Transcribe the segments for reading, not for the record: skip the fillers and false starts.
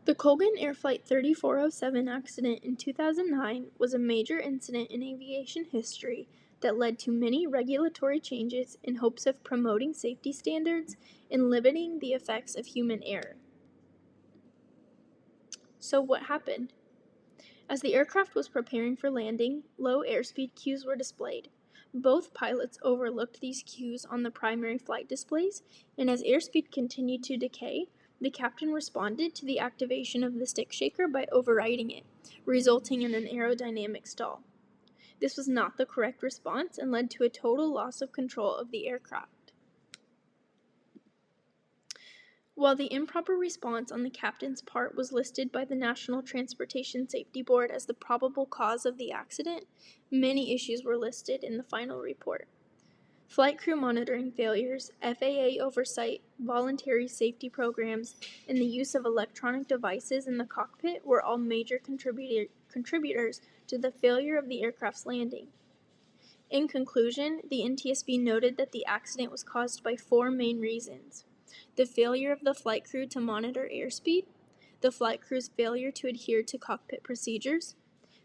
The Colgan Air Flight 3407 accident in 2009 was a major incident in aviation history that led to many regulatory changes in hopes of promoting safety standards and limiting the effects of human error. So, what happened? As the aircraft was preparing for landing, low airspeed cues were displayed. Both pilots overlooked these cues on the primary flight displays, and as airspeed continued to decay, the captain responded to the activation of the stick shaker by overriding it, resulting in an aerodynamic stall. This was not the correct response and led to a total loss of control of the aircraft. While the improper response on the captain's part was listed by the National Transportation Safety Board as the probable cause of the accident, many issues were listed in the final report. Flight crew monitoring failures, FAA oversight, voluntary safety programs, and the use of electronic devices in the cockpit were all major contributors to the failure of the aircraft's landing. In conclusion, the NTSB noted that the accident was caused by four main reasons: the failure of the flight crew to monitor airspeed, the flight crew's failure to adhere to cockpit procedures,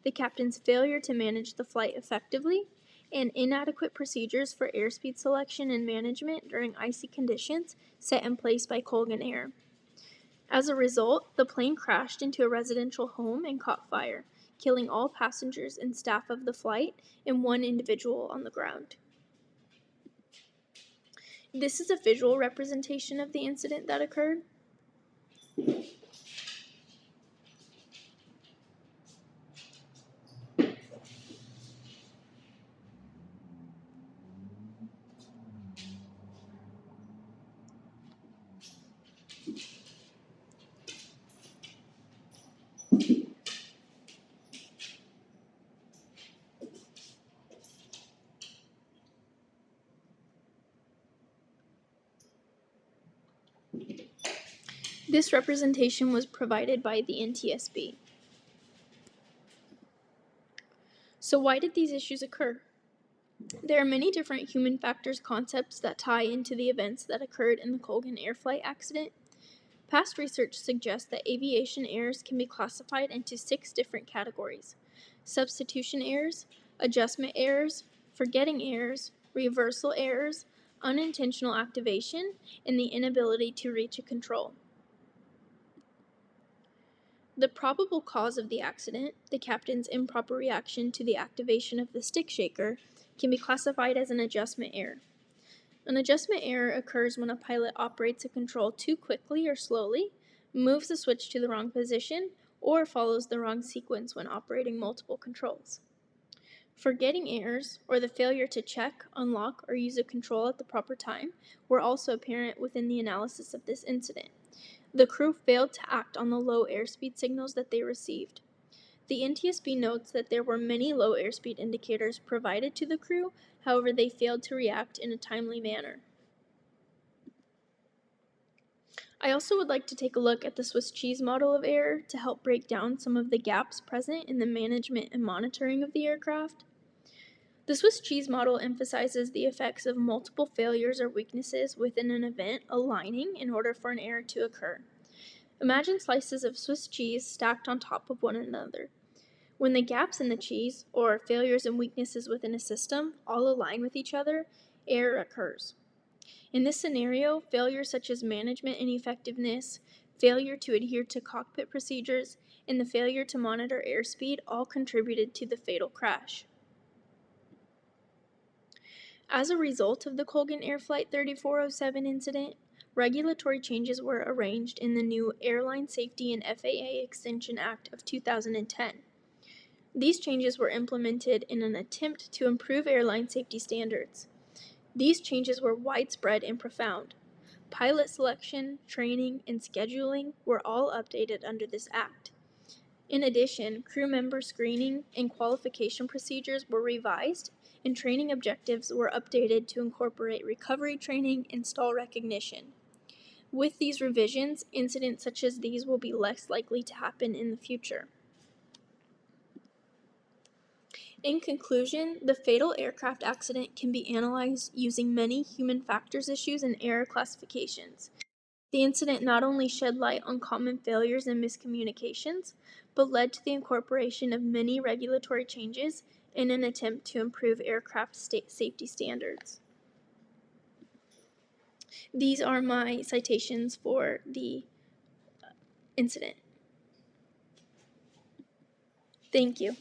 the captain's failure to manage the flight effectively, and inadequate procedures for airspeed selection and management during icy conditions set in place by Colgan Air. As a result, the plane crashed into a residential home and caught fire, killing all passengers and staff of the flight and one individual on the ground. This is a visual representation of the incident that occurred. This representation was provided by the NTSB. So why did these issues occur? There are many different human factors concepts that tie into the events that occurred in the Colgan air flight accident. Past research suggests that aviation errors can be classified into 6 different categories: substitution errors, adjustment errors, forgetting errors, reversal errors, unintentional activation, and the inability to reach a control. The probable cause of the accident, the captain's improper reaction to the activation of the stick shaker, can be classified as an adjustment error. An adjustment error occurs when a pilot operates a control too quickly or slowly, moves the switch to the wrong position, or follows the wrong sequence when operating multiple controls. Forgetting errors, or the failure to check, unlock, or use a control at the proper time, were also apparent within the analysis of this incident. The crew failed to act on the low airspeed signals that they received. The NTSB notes that there were many low airspeed indicators provided to the crew, however they failed to react in a timely manner. I also would like to take a look at the Swiss cheese model of error to help break down some of the gaps present in the management and monitoring of the aircraft. The Swiss cheese model emphasizes the effects of multiple failures or weaknesses within an event aligning in order for an error to occur. Imagine slices of Swiss cheese stacked on top of one another. When the gaps in the cheese, or failures and weaknesses within a system, all align with each other, error occurs. In this scenario, failures such as management ineffectiveness, failure to adhere to cockpit procedures, and the failure to monitor airspeed all contributed to the fatal crash. As a result of the Colgan Air Flight 3407 incident, regulatory changes were arranged in the new Airline Safety and FAA Extension Act of 2010. These changes were implemented in an attempt to improve airline safety standards. These changes were widespread and profound. Pilot selection, training, and scheduling were all updated under this act. In addition, crew member screening and qualification procedures were revised, and training objectives were updated to incorporate recovery training and stall recognition. With these revisions, incidents such as these will be less likely to happen in the future. In conclusion, the fatal aircraft accident can be analyzed using many human factors issues and error classifications. The incident not only shed light on common failures and miscommunications, but led to the incorporation of many regulatory changes in an attempt to improve aircraft safety standards. These are my citations for the incident. Thank you.